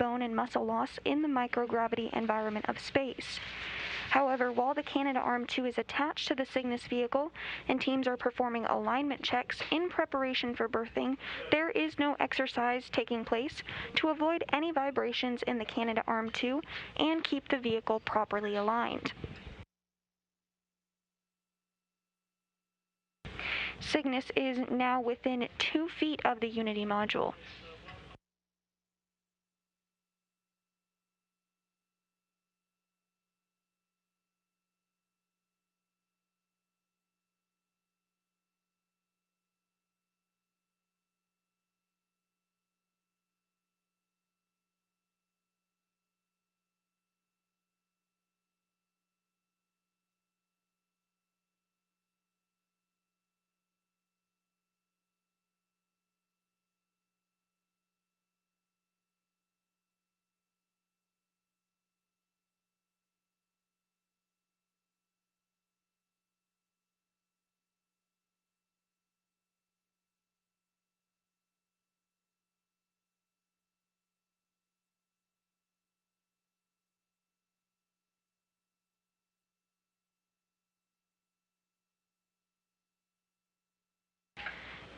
bone and muscle loss in the microgravity environment of space. However, while the Canadarm2 is attached to the Cygnus vehicle and teams are performing alignment checks in preparation for berthing, there is no exercise taking place to avoid any vibrations in the Canadarm2 and keep the vehicle properly aligned. Cygnus is now within 2 feet of the Unity module.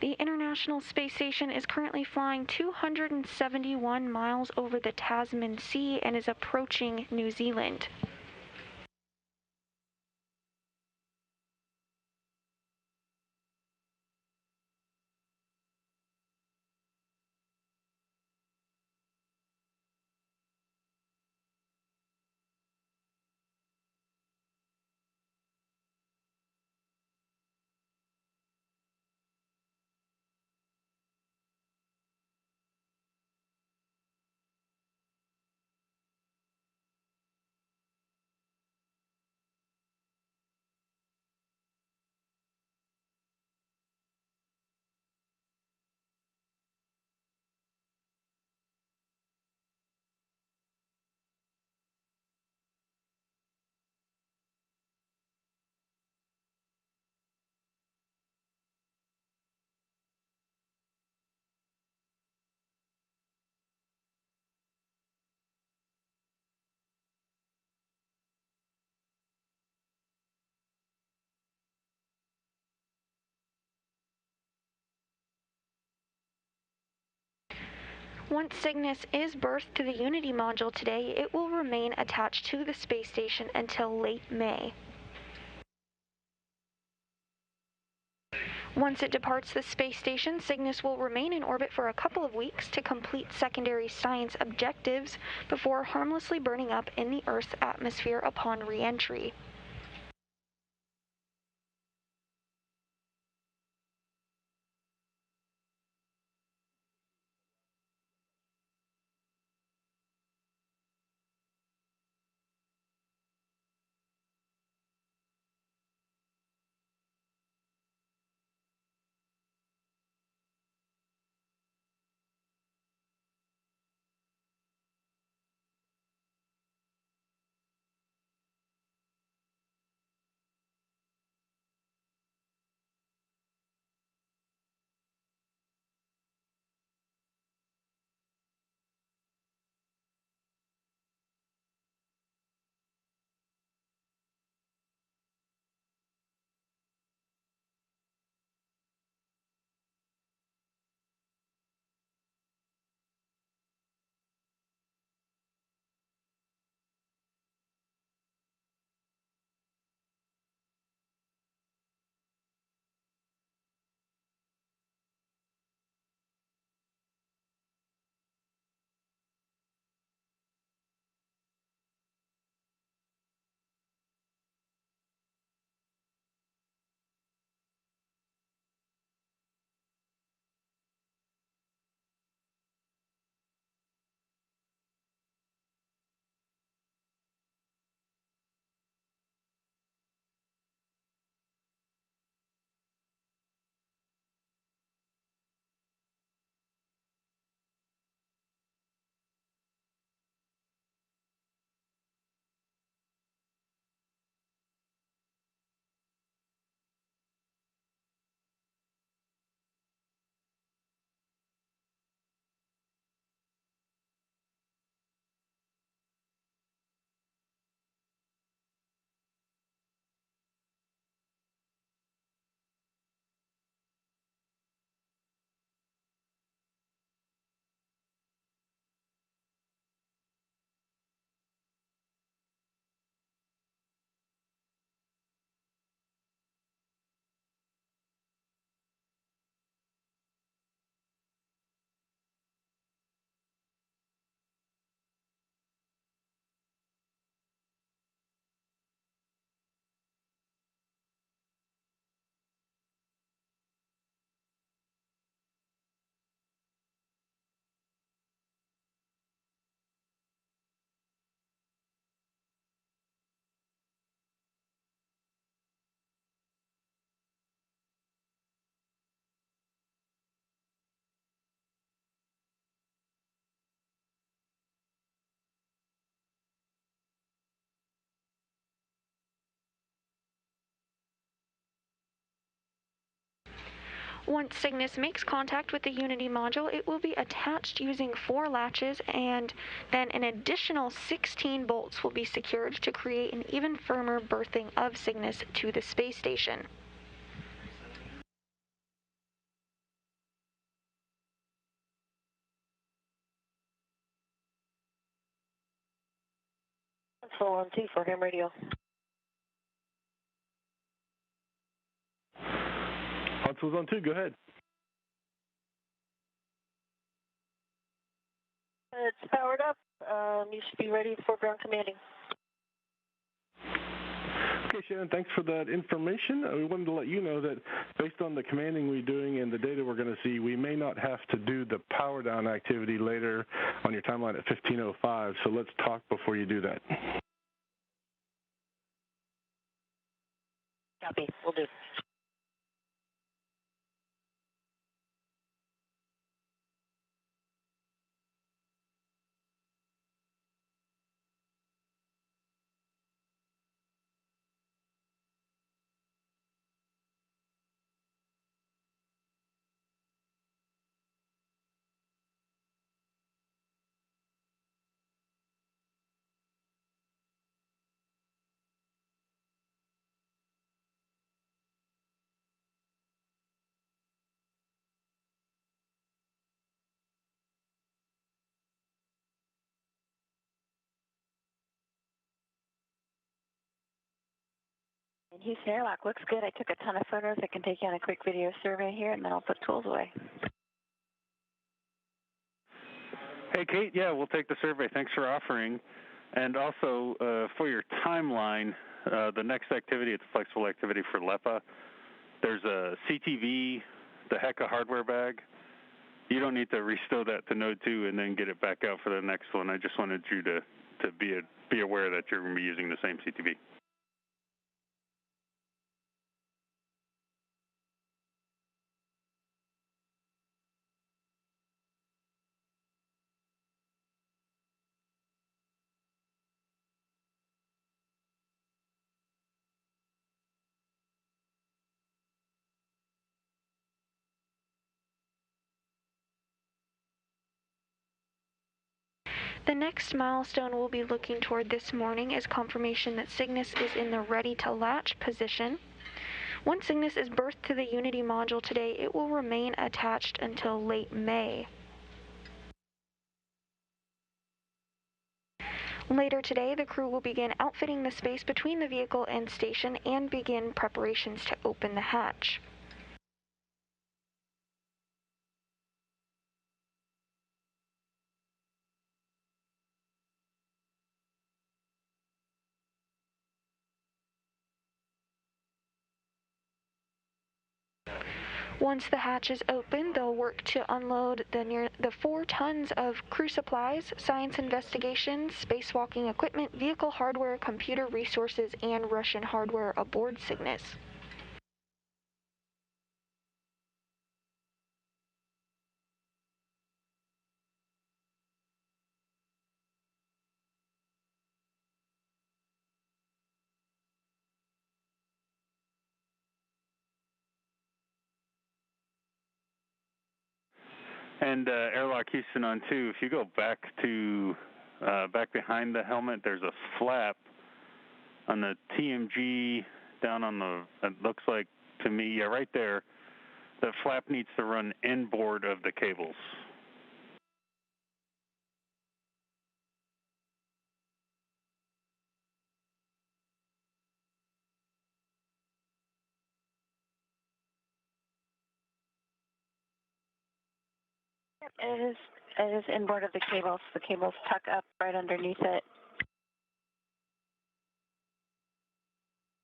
The International Space Station is currently flying 271 miles over the Tasman Sea and is approaching New Zealand. Once Cygnus is berthed to the Unity module today, it will remain attached to the space station until late May. Once it departs the space station, Cygnus will remain in orbit for a couple of weeks to complete secondary science objectives before harmlessly burning up in the Earth's atmosphere upon re-entry. Once Cygnus makes contact with the Unity module, it will be attached using 4 latches, and then an additional 16 bolts will be secured to create an even firmer berthing of Cygnus to the space station. Full on 2 for ham radio. Console's on 2, go ahead. It's powered up. You should be ready for ground commanding. Okay, Shannon, thanks for that information. We wanted to let you know that based on the commanding we're doing and the data we're going to see, we may not have to do the power down activity later on your timeline at 15:05, so let's talk before you do that. Copy, will do. And Houston Airlock looks good. I took a ton of photos. I can take you on a quick video survey here, and then I'll put tools away. Hey, Kate, yeah, we'll take the survey. Thanks for offering. And also, for your timeline, the next activity, it's a flexible activity for LEPA. There's a CTV, the HECA hardware bag. You don't need to restow that to Node 2 and then get it back out for the next one. I just wanted you to be aware that you're going to be using the same CTV. The next milestone we'll be looking toward this morning is confirmation that Cygnus is in the ready to latch position. Once Cygnus is berthed to the Unity module today, it will remain attached until late May. Later today, the crew will begin outfitting the space between the vehicle and station and begin preparations to open the hatch. Once the hatch is open, they'll work to unload the 4 tons of crew supplies, science investigations, spacewalking equipment, vehicle hardware, computer resources, and Russian hardware aboard Cygnus. And Airlock Houston on 2, if you go back to back behind the helmet, there's a flap on the TMG down on the, it looks like to me, yeah, right there. The flap needs to run inboard of the cables. It is inboard of the cables. The cables tuck up right underneath it.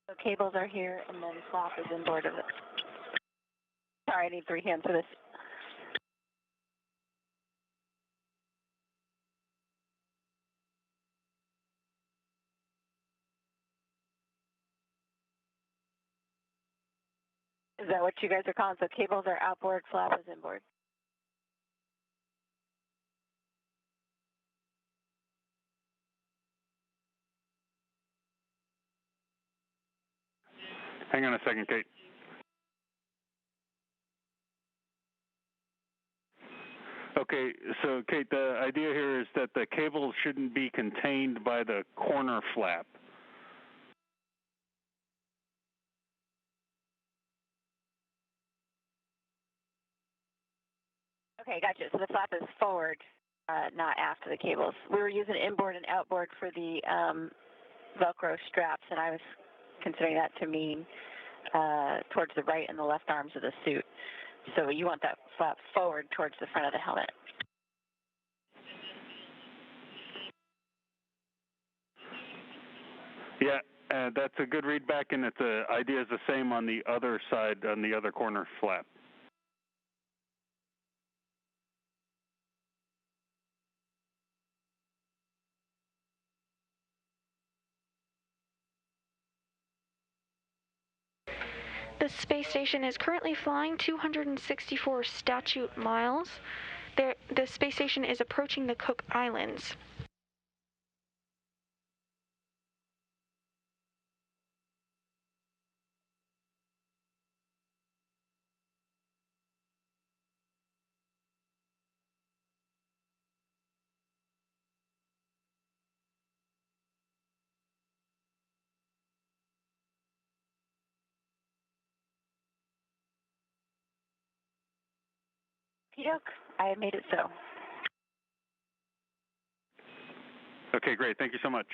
The cables are here, and then flap is inboard of it. Sorry, I need 3 hands for this. Is that what you guys are calling? So cables are outboard, flap is inboard. Hang on a second, Kate. Okay, so Kate, the idea here is that the cable shouldn't be contained by the corner flap. Okay, gotcha. So the flap is forward, not after the cables. We were using inboard and outboard for the Velcro straps, and I was considering that to mean towards the right and the left arms of the suit. So you want that flap forward towards the front of the helmet. Yeah, that's a good readback, and the idea is the same on the other side, on the other corner flap. The space station is currently flying 264 statute miles. The space station is approaching the Cook Islands. I have made it so. Okay, great. Thank you so much.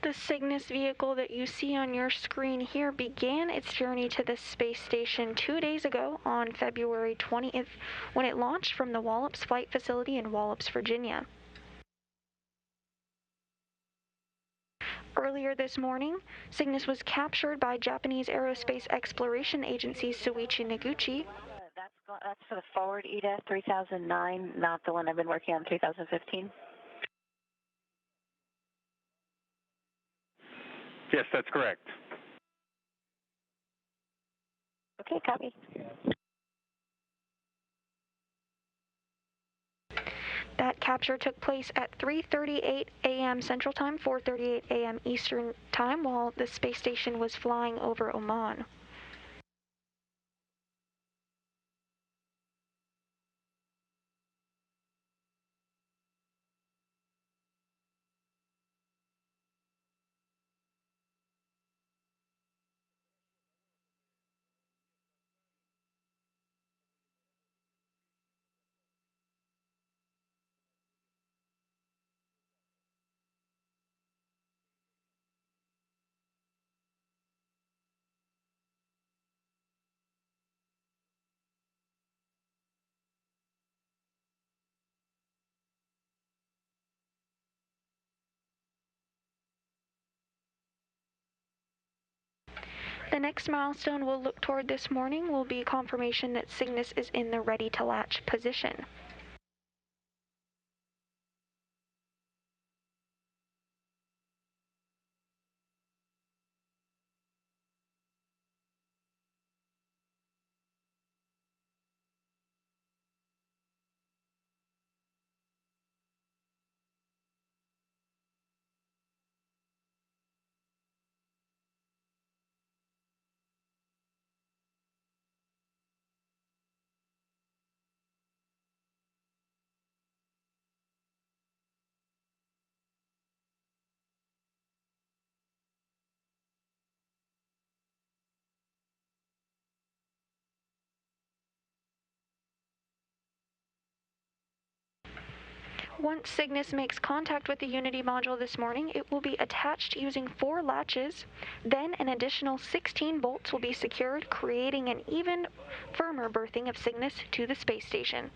The Cygnus vehicle that you see on your screen here began its journey to the space station 2 days ago on February 20th when it launched from the Wallops Flight Facility in Wallops, Virginia. Earlier this morning, Cygnus was captured by Japanese Aerospace Exploration Agency Soichi Noguchi. That's for the forward ETA 3009, not the one I've been working on 3015. Yes, that's correct. Okay, copy. That capture took place at 3:38 a.m. Central Time, 4:38 a.m. Eastern Time, while the space station was flying over Oman. The next milestone we'll look toward this morning will be confirmation that Cygnus is in the ready to latch position. Once Cygnus makes contact with the Unity module this morning, it will be attached using 4 latches. Then an additional 16 bolts will be secured, creating an even firmer berthing of Cygnus to the space station.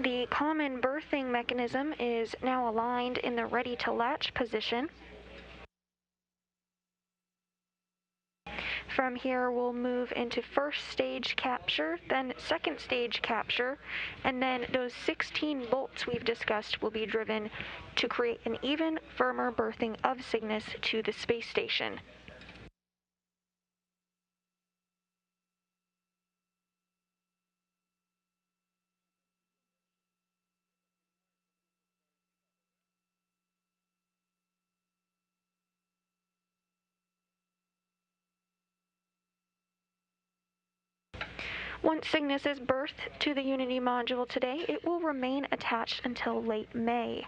The common berthing mechanism is now aligned in the ready to latch position. From here, we'll move into first stage capture, then second stage capture, and then those 16 bolts we've discussed will be driven to create an even, firmer berthing of Cygnus to the space station. Once Cygnus is berthed to the Unity module today, it will remain attached until late May.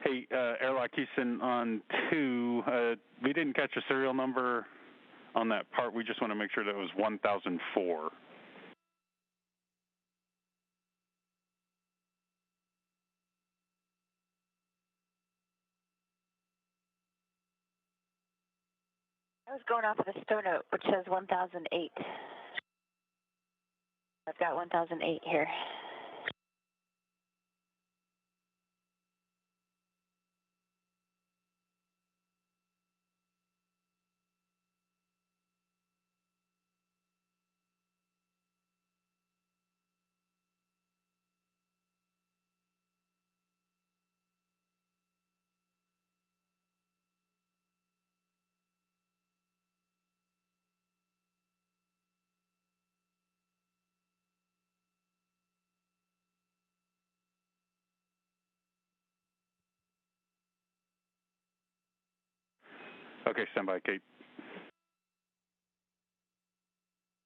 Hey, Airlock Houston on 2, we didn't catch a serial number on that part. We just want to make sure that it was 1004. I was going off of the stow note, which says 1008. I've got 1008 here. Okay, stand by, Kate.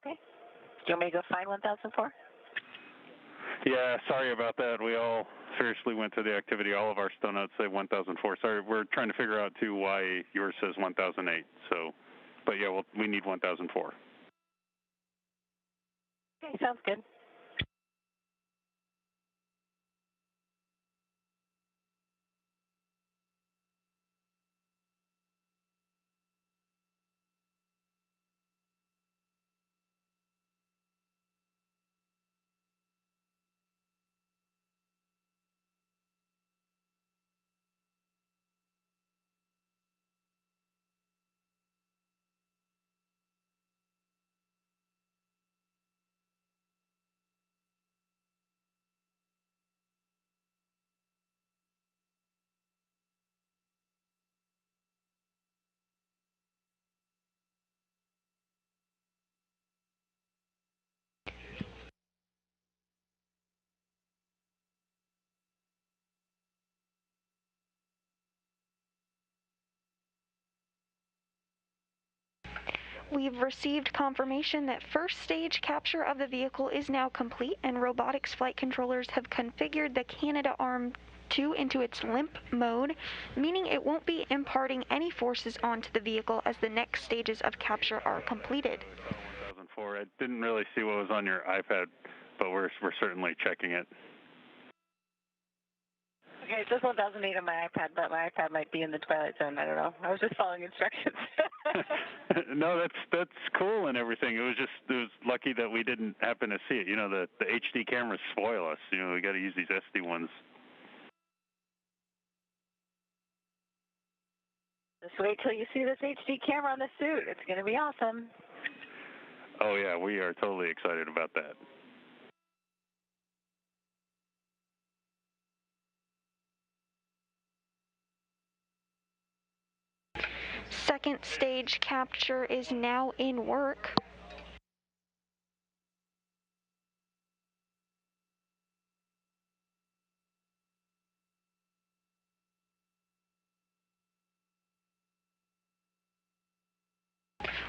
Okay. Do you want me to go find 1004? Yeah, sorry about that. We all seriously went to the activity. All of our stow notes say 1004. Sorry, we're trying to figure out, too, why yours says 1008. So, but yeah, we need 1004. Okay, sounds good. We've received confirmation that first stage capture of the vehicle is now complete, and robotics flight controllers have configured the Canadarm2 into its limp mode, meaning it won't be imparting any forces onto the vehicle as the next stages of capture are completed. 1004. I didn't really see what was on your iPad, but we're certainly checking it. Okay, this one doesn't need on my iPad, but my iPad might be in the Twilight Zone. I don't know. I was just following instructions. No, that's cool and everything. It was lucky that we didn't happen to see it. You know, the HD cameras spoil us. You know, we got to use these SD ones. Just wait till you see this HD camera on the suit. It's going to be awesome. Oh yeah, we are totally excited about that. Second stage capture is now in work.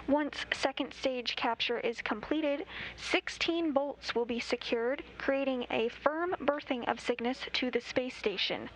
Once second stage capture is completed, 16 bolts will be secured, creating a firm berthing of Cygnus to the space station.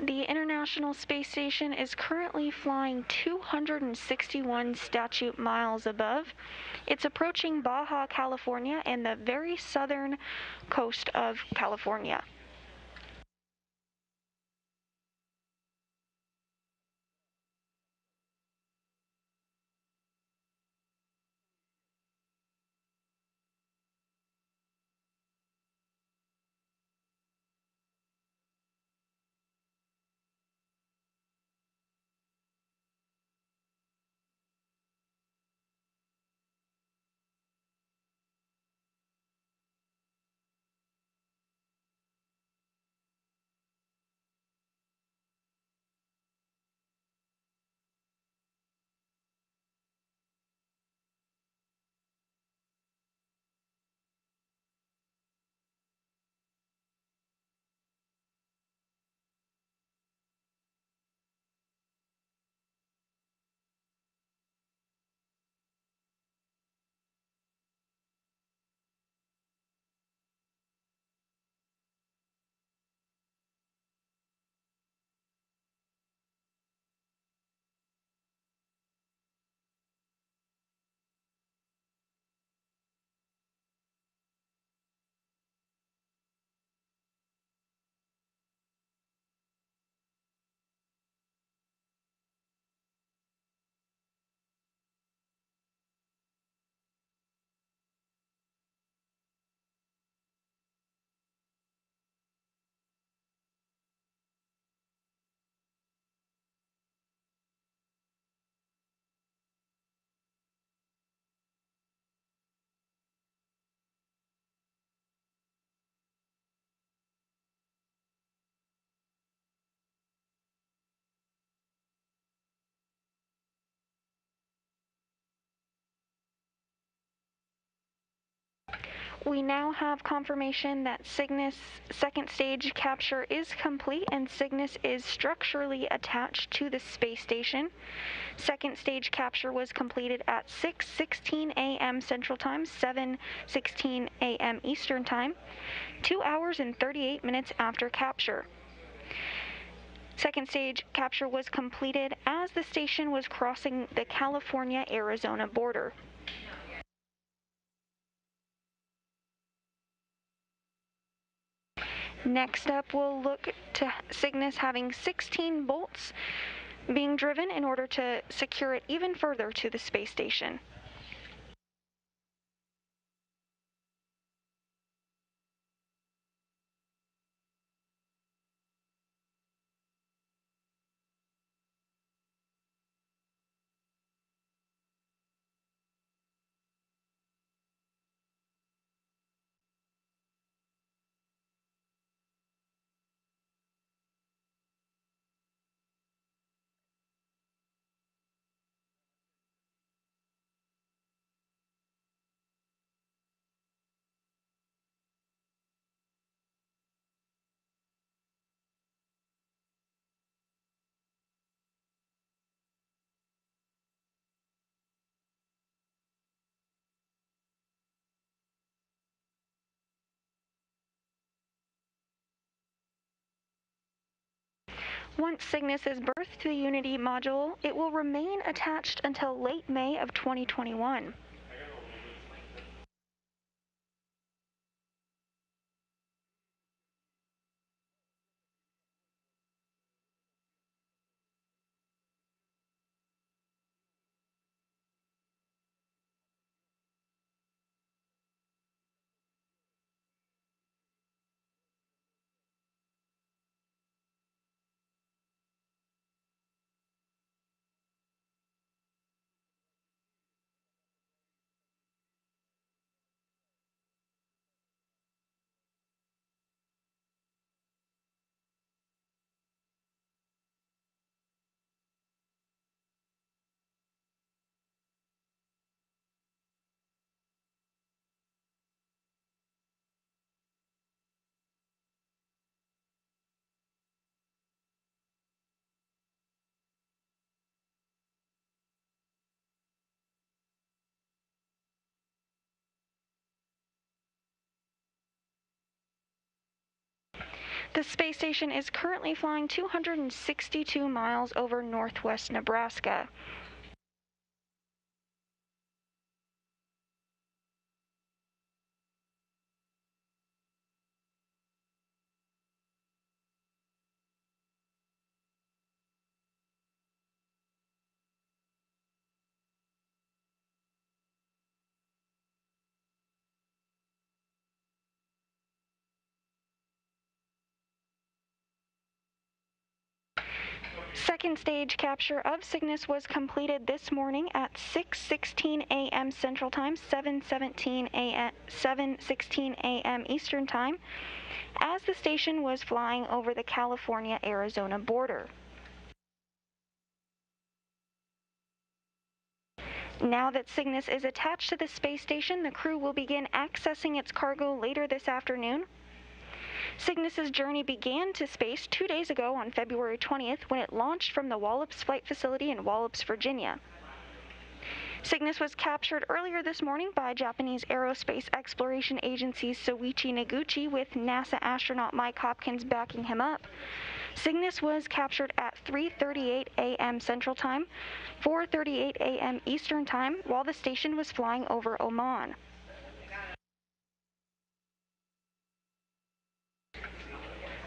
The International Space Station is currently flying 261 statute miles above. It's approaching Baja California and the very southern coast of California. We now have confirmation that Cygnus second stage capture is complete and Cygnus is structurally attached to the space station. Second stage capture was completed at 6:16 a.m. Central Time, 7:16 a.m. Eastern Time, 2 hours and 38 minutes after capture. Second stage capture was completed as the station was crossing the California-Arizona border. Next up, we'll look to Cygnus having 16 bolts being driven in order to secure it even further to the space station. Once Cygnus is berthed to the Unity module, it will remain attached until late May of 2021. The space station is currently flying 262 miles over northwest Nebraska. Second stage capture of Cygnus was completed this morning at 6:16 a.m. Central Time, 7:16 a.m. Eastern Time, as the station was flying over the California-Arizona border. Now that Cygnus is attached to the space station, the crew will begin accessing its cargo later this afternoon. Cygnus's journey began to space 2 days ago on February 20th when it launched from the Wallops Flight Facility in Wallops, Virginia. Cygnus was captured earlier this morning by Japanese Aerospace Exploration Agency's Soichi Noguchi with NASA astronaut Mike Hopkins backing him up. Cygnus was captured at 3:38 a.m. Central Time, 4:38 a.m. Eastern Time, while the station was flying over Oman.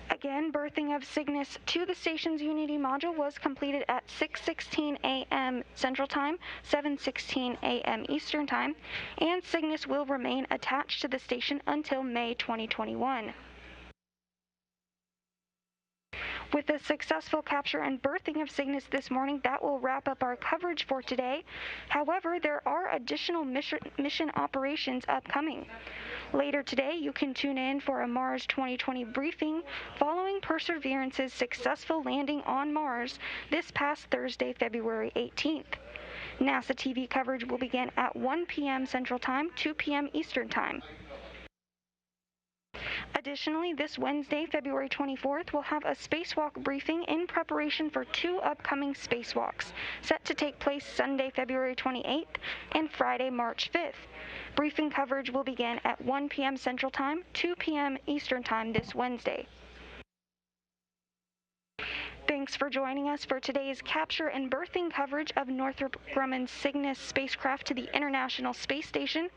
Again, berthing of Cygnus to the station's Unity module was completed at 6:16 a.m. Central Time, 7:16 a.m. Eastern Time, and Cygnus will remain attached to the station until May 2021. With the successful capture and berthing of Cygnus this morning, that will wrap up our coverage for today. However, there are additional mission operations upcoming. Later today, you can tune in for a Mars 2020 briefing following Perseverance's successful landing on Mars this past Thursday, February 18th. NASA TV coverage will begin at 1 p.m. Central Time, 2 p.m. Eastern Time. Additionally, this Wednesday, February 24th, we'll have a spacewalk briefing in preparation for 2 upcoming spacewalks, set to take place Sunday, February 28th and Friday, March 5th. Briefing coverage will begin at 1 p.m. Central Time, 2 p.m. Eastern Time this Wednesday. Thanks for joining us for today's capture and berthing coverage of Northrop Grumman's Cygnus spacecraft to the International Space Station.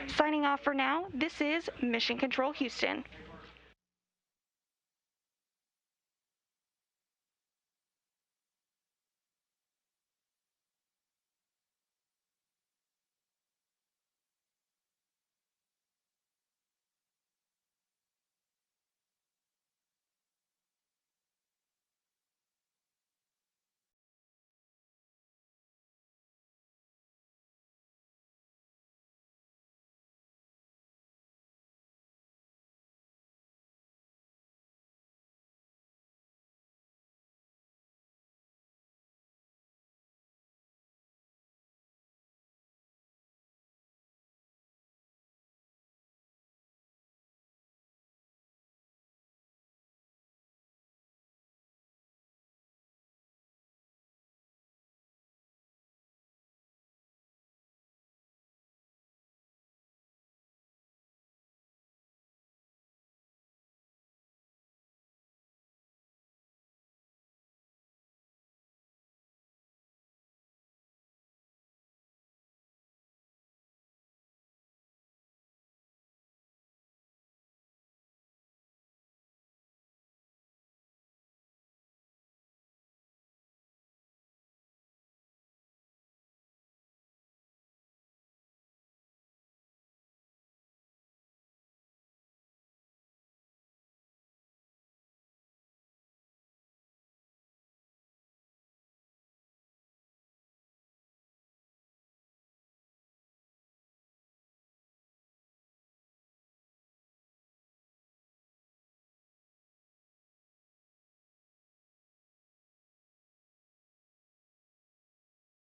Signing off for now, this is Mission Control Houston.